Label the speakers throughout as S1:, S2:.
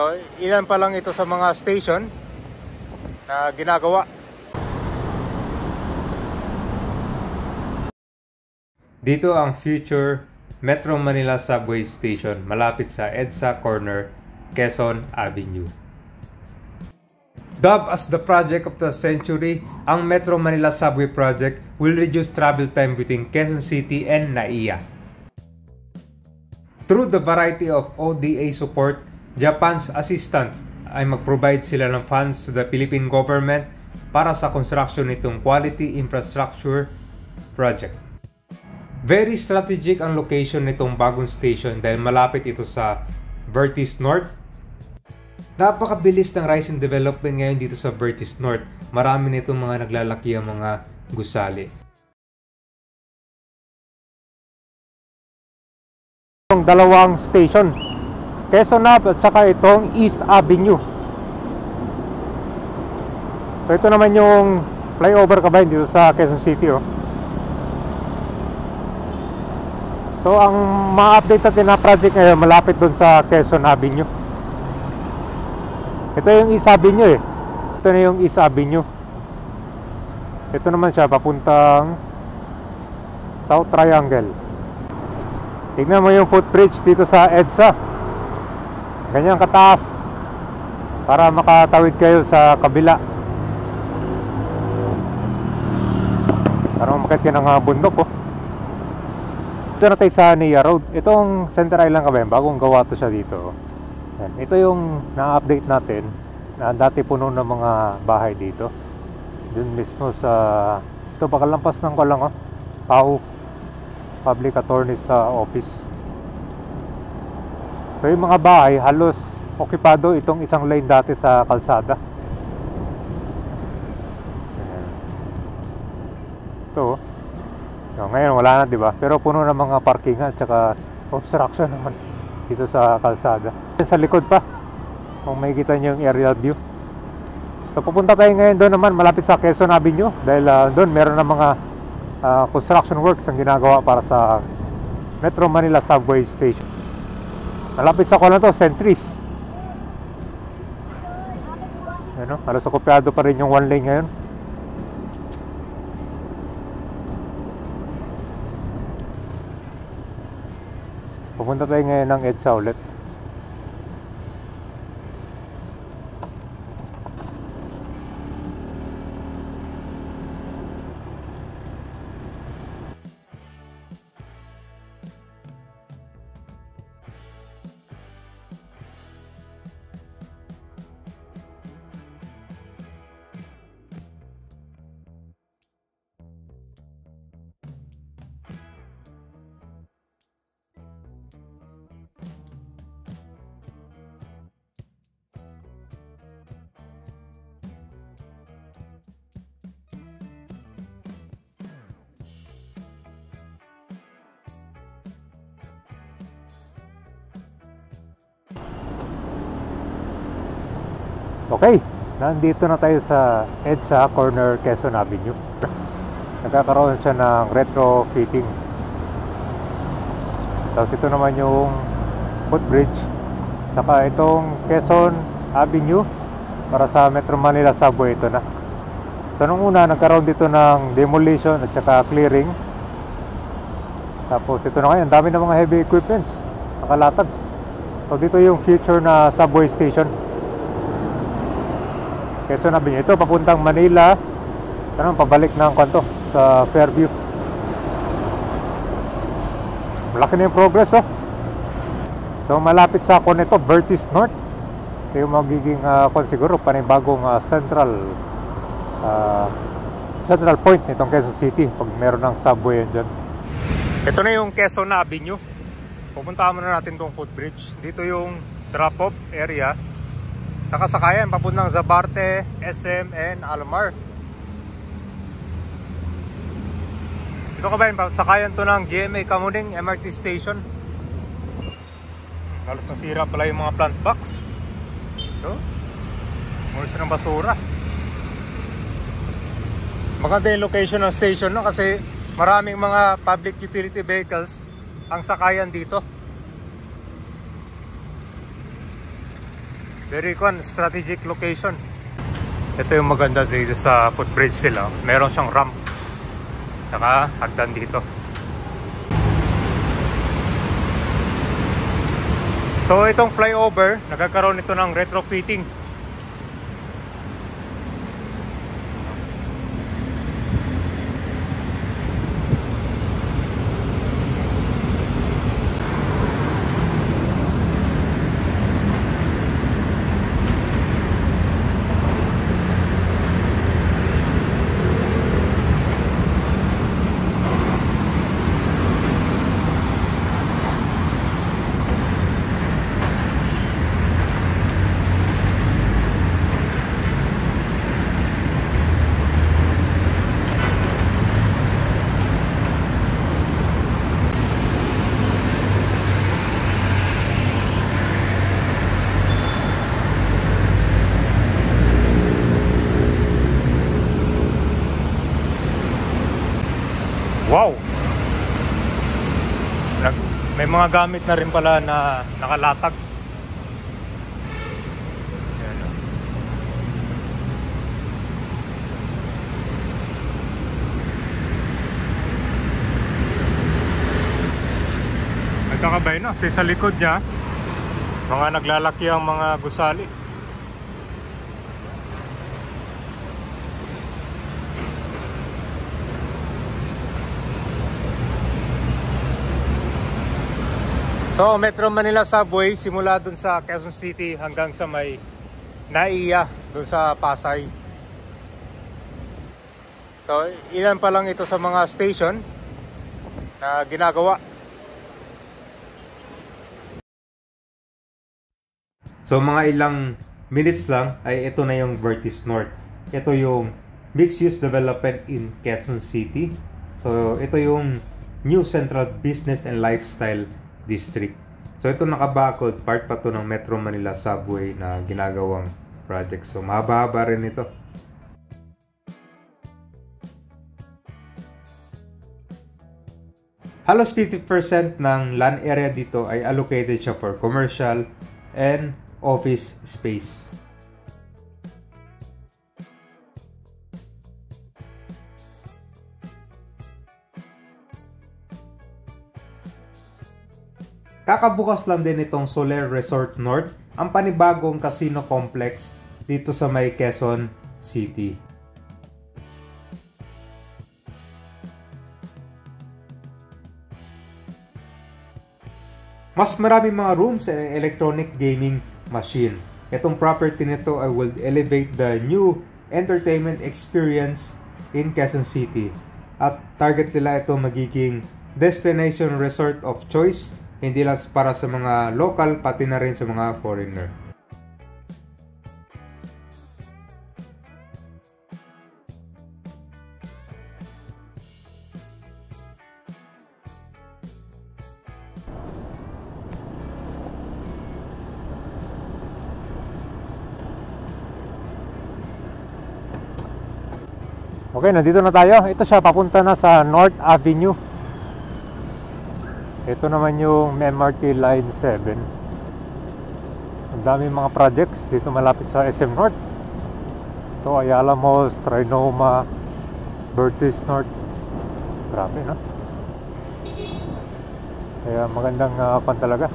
S1: So, ilan pa lang ito sa mga station na ginagawa. Dito ang future Metro Manila Subway Station malapit sa EDSA Corner, Quezon Avenue. Dubbed as the project of the century, ang Metro Manila Subway Project will reduce travel time between Quezon City and NAIA. Through the variety of ODA support, Japan's assistant ay mag-provide sila ng funds to the Philippine government para sa construction nitong quality infrastructure project. Very strategic ang location nitong bagong station dahil malapit ito sa Vertis North. Napakabilis ng rise and development ngayon dito sa Vertis North. Marami nitong mga naglalaki ang mga gusali. Itong dalawang station, Quezon Ave at saka itong East Avenue. So ito naman yung flyover kabayan dito sa Quezon City. So ang ma-update natin na project ngayon malapit doon sa Quezon Avenue. Ito yung East Avenue Ito na yung East Avenue. Ito naman siya papuntang South Triangle. Tignan mo yung footbridge dito sa EDSA. Ganyan kataas para makatawid kayo sa kabila. Para umakit ka ng bundok. Ito na tayo sa NAIA Road. Itong Center Island kabayan, bagong gawa to siya dito. Yan. Ito yung na-update natin na dati puno ng mga bahay dito. Dun mismo sa ito pakalampas ng ko lang PAO, Public Attorney's Office. So yung mga bahay halos okupado itong isang lane dati sa kalsada. Ito so, ngayon wala na, di ba? Pero puno ng mga parkingan at saka obstruction naman dito sa kalsada. Sa likod pa, kung makikita nyo yung aerial view. So pupunta tayo ngayon doon naman malapit sa Quezon Avenue dahil doon meron na mga construction works ang ginagawa para sa Metro Manila Subway Station. Malapit sa kuwan to, Centris. Ano, halos okupado pa rin yung one lane ngayon. Pupunta tayo ngayon ng EDSA ulit. Okay, nandito na tayo sa EDSA Corner, Quezon Avenue. Nagkakaroon siya ng retrofitting. Tapos ito naman yung footbridge. Saka itong Quezon Avenue para sa Metro Manila Subway, ito na. So nung una nagkaroon dito ng demolition at saka clearing. Tapos ito na ngayon, dami ng mga heavy equipments nakalatag. So dito yung future na subway station, Quezon Avenue. Ito papuntang Manila. Ano, pabalik ng kanto sa Fairview. Malaki na yung progress So malapit sa ako nito, Vertis North. Ito yung magiging siguro panibagong central point nitong Quezon City pag meron ng subway yan dyan. Ito na yung Quezon Avenue. Pupuntahan muna natin tong footbridge. Dito yung drop-off area. Saka sakayan papuntang Zabarte, SM, and Almar. Ito kabayan, sakayan to ng GMA Kamuning MRT Station. Halos nasira pala yung mga plant box. Ito, mula siya ng basura. Maganda yung location ng station kasi maraming mga public utility vehicles ang sakayan dito. Very strategic location. Ito yung maganda dito sa footbridge sila. Meron siyang ramp. Saka hagdan dito. So itong flyover, nagkakaroon ito ng retrofitting. Wow! May mga gamit na rin pala na nakalatag. Ayan. Nagkakabay na. Kasi sa likod niya, mga naglalaki ang mga gusali. So, Metro Manila Subway, simula dun sa Quezon City hanggang sa may Naiya, dun sa Pasay. So, ilan pa lang ito sa mga station na ginagawa. So, mga ilang minutes lang ay ito na yung Vertis North. Ito yung mixed-use development in Quezon City. So, ito yung new Central Business and Lifestyle District. So ito nakabakod, part pa to ng Metro Manila Subway na ginagawang project. So mahaba-haba rin ito. Halos 50% ng land area dito ay allocated siya for commercial and office space. Kakabukas lang din itong Soler Resort North, ang panibagong casino complex dito sa may Quezon City. Mas maraming mga rooms and electronic gaming machine. Itong property nito ay will elevate the new entertainment experience in Quezon City. At target nila ito magiging destination resort of choice, hindi lang para sa mga local, pati na rin sa mga foreigner. Okay, nandito na tayo. Ito siya, papunta na sa North Avenue. Ito naman yung MRT Line 7. Ang daming mga projects dito malapit sa SM North. Ito, Ayala Malls, Trinoma, Vertis North. Grabe, no? Kaya magandang pan talaga.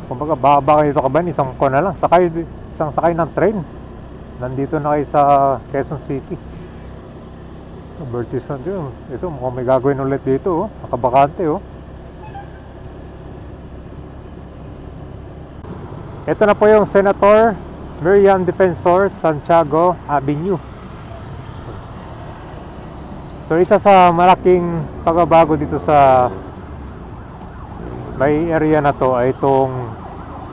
S1: Kumbaga, baba kayo dito kaban, isang ko na lang. Isang sakay ng train. Nandito na kayo sa Quezon City. Vertis na dito. Ito, mukhang may gagawin ulit dito. Nakabakante. Ito na po yung Senator Miriam Defensor Santiago Avenue. So, isa sa malaking pagbabago dito sa may area na to ay itong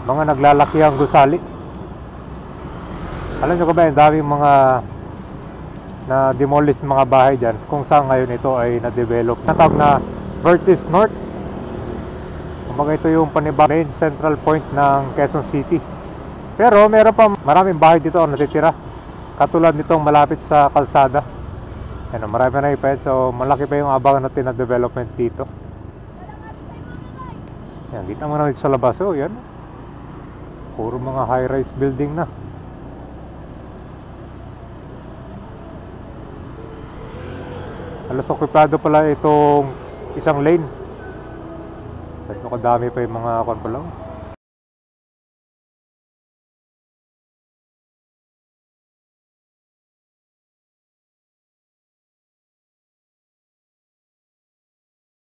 S1: mga naglalaki ang gusali. Alam nyo ka ba, yung daming mga na demolish mga bahay dyan kung saan ngayon ito ay na-develop. Natawag na Vertis North. Kumbaga ito yung main central point ng Quezon City. Pero meron pa maraming bahay dito ang natitira. Katulad nitong malapit sa kalsada. Yan, marami na ipahit. So malaki pa yung abangan natin na development dito. Yan, kita mo na dito sa labas. Oh, yan. Puro mga high-rise building na. Halos okupado pala itong isang lane. Pero kadami pa yung mga kon pa lang.